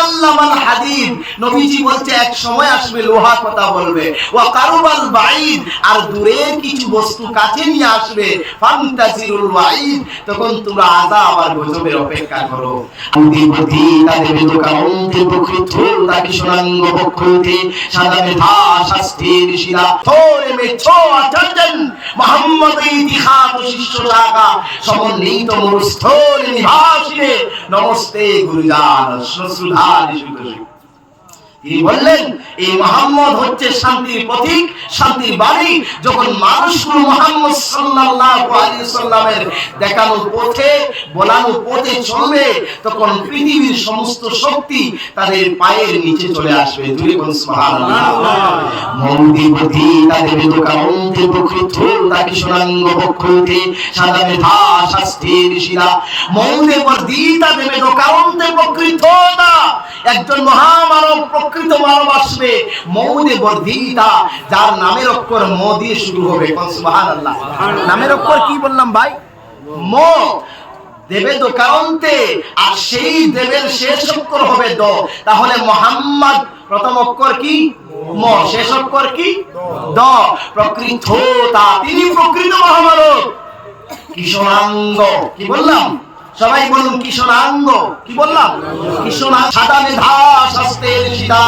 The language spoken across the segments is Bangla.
তাকাল্লামাল হাদিদ, নবীজি বলছে এক সময় আসবে লোহা কথা বলবে, ওয়া কারুবাল বাঈদ, আর দূরের কিছু বস্তু কাছে নিয়ে আসবে, ফান্তাজিরুল ওয়াঈদ, তখন তোমরা আযাব আর গজবের অপেক্ষা করো। অধিপতি তাদের বেদকা অন্তে প্রকৃত তাকে সোনাঙ্গ বক্ষতে সাদা মেধা শাস্ত্রের শিলা থোরে মে ছো আচরজন মোহাম্মদ ইতিহাস শিষ্য শাখা সমন্বিত মরুস্থল নিভাসিনে নমস্তে গুরুজান শ্রুধারি সুদর্শী। তিনি বললেন এই মুহাম্মদ হচ্ছে শান্তির প্রতীক, শান্তির বাণী। যখন মানুষগুলো মুহাম্মদ সাল্লাল্লাহু আলাইহি ওয়াসাল্লামের দেখানো পথে বলানো পথে চলবে, তখন পৃথিবীর সমস্ত শক্তি তাদের পায়ের নিচে চলে আসবে। জোরে বলুন সুবহানাল্লাহ। মৌদিবতী তাদের বেদকা অন্তে প্রকৃত তাকে সোনাঙ্গ বক্ষতে সাদা মেধা শাস্ত্রের শিলা মৌদেবতী তাদের বেদকা অন্তে প্রকৃত, একজন মহামানব প্রকৃত মানব আসবে মৌদে বর্ধিতা, যার নামের অক্ষর ম দিয়ে শুরু হবে। সুবহানাল্লাহ। নামের অক্ষর কি বললাম ভাই? ম। দেবে দোকান্তে, আর সেই দেবের শেষ অক্ষর হবে দ। তাহলে মুহাম্মদ প্রথম অক্ষর কি? ম, শেষ অক্ষর কি? দ। প্রকৃততা, তিনি প্রকৃত মহামানব। কিশোরাঙ্গ, কি বললাম? সবাই বলুন কিশোরাঙ্গ। কি বললাম? কিশোরাঙ্গ। সাদা মেধা শাস্ত্রের শিলা,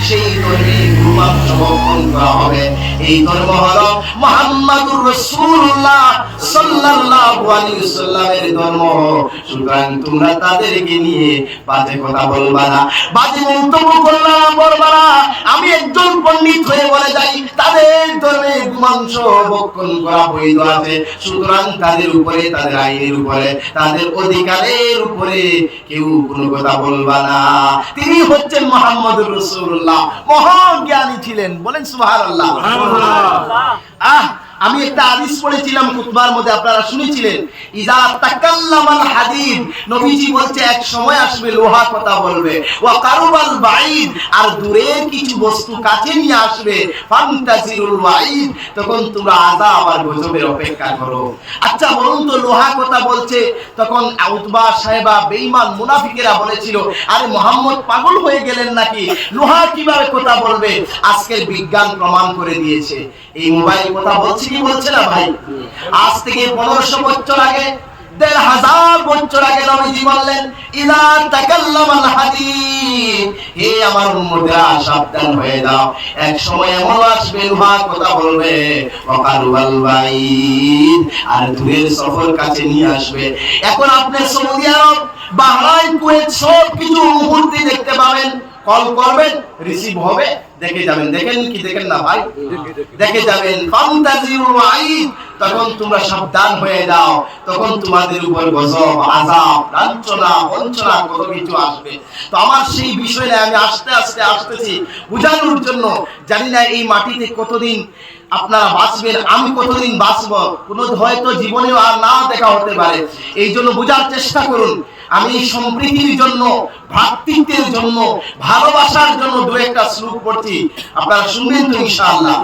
সেই ধর্মে গুরুবংশ বহন করা হবে। এই ধর্ম হলো মুহাম্মাদুর রাসূলুল্লাহ সাল্লাল্লাহু আলাইহি ওয়াসাল্লামের ধর্ম। সুতরাং তোমরা তাদেরকে নিয়ে বাজে কথা বলবা না, বাজে মন্তব্য করবা না, বলবা না। আমি একজন পণ্ডিত হয়ে বলে যাই, তাদের ধর্মে গুরুবংশ বহন করা বৈধ আছে। সুতরাং তাদের উপরে, তাদের আইনের উপরে, তাদের অধিকারের উপরে কেউ কোনো কথা বলবা না। তিনি হচ্ছেন মুহাম্মদুর রাসূলুল্লাহ, মহাজ্ঞানী ছিলেন। বলেন সুবহানাল্লাহ। আমি একটা হাদিস পড়েছিলাম খুতবার মধ্যে, আপনারা শুনেছিলেন, ইজা তাকাল্লামাল হাদিদ, নবীজি বলছে এক সময় আসবে লোহা কথা বলবে, ওয়া কারুবাল বাঈদ, আর দূরের কিছু বস্তু কাছে নিয়ে আসবে, ফান্তাজিরুল ওয়াঈদ, তখন তোমরা আযাব আর গজবের অপেক্ষা করো। আচ্ছা বলুন তো, লোহা কথা বলছে, তখন উতবা সাহেবা বেঈমান মুনাফিকেরা বলেছিল, আরে মুহাম্মদ পাগল হয়ে গেলেন নাকি, লোহা কিভাবে কথা বলবে? আজকের বিজ্ঞান প্রমাণ করে দিয়েছে। এই মোবাইল কথা বলছে কি বলছে না ভাই? আজ থেকে 1500 বছর আগে, 1500 বছর আগে নবীজি বললেন, ইলা তাকাল্লামাল হাদিদ, হে আমার উম্মতরা সাবধান হয়ে যাও, এক সময় এমন আসবে লোহা কথা বলবে, ওয়াকারুল বাইদ, আর দূরের সফর কাছে নিয়ে আসবে। এখন আপনি সৌদি আরব, বাহরাইন, কুয়েত সব কিছু মুহূর্তে দেখতে পাবেন। কল করবেন, রিসিভ হবে, দেখে যাবেন। দেখেন কি দেখেন না ভাই? দেখে যাবেন। ফান্তাজিরুল ওয়াঈদ, তখন তোমরা সাবধান হয়ে যাও, তখন তোমাদের উপর গজব, আযাব, লাঞ্ছনা, বঞ্চনা কত কিছু আসবে। তো আমার সেই বিষয়ে আমি আস্তে আস্তে আসতেছি বোঝানোর জন্য। জানি না এই মাটিতে কতদিন আপনারা বাঁচবেন, আমি কতদিন বাঁচব, কোনো হয়তো জীবনেও আর না দেখা হতে পারে। এই জন্য বোঝার চেষ্টা করুন। আমি সম্প্রীতির জন্য, ভ্রাতৃত্বের জন্য, ভালোবাসার জন্য দু একটা শ্লোক পড়ছি, আপনারা শুনবেন তো ইনশাআল্লাহ।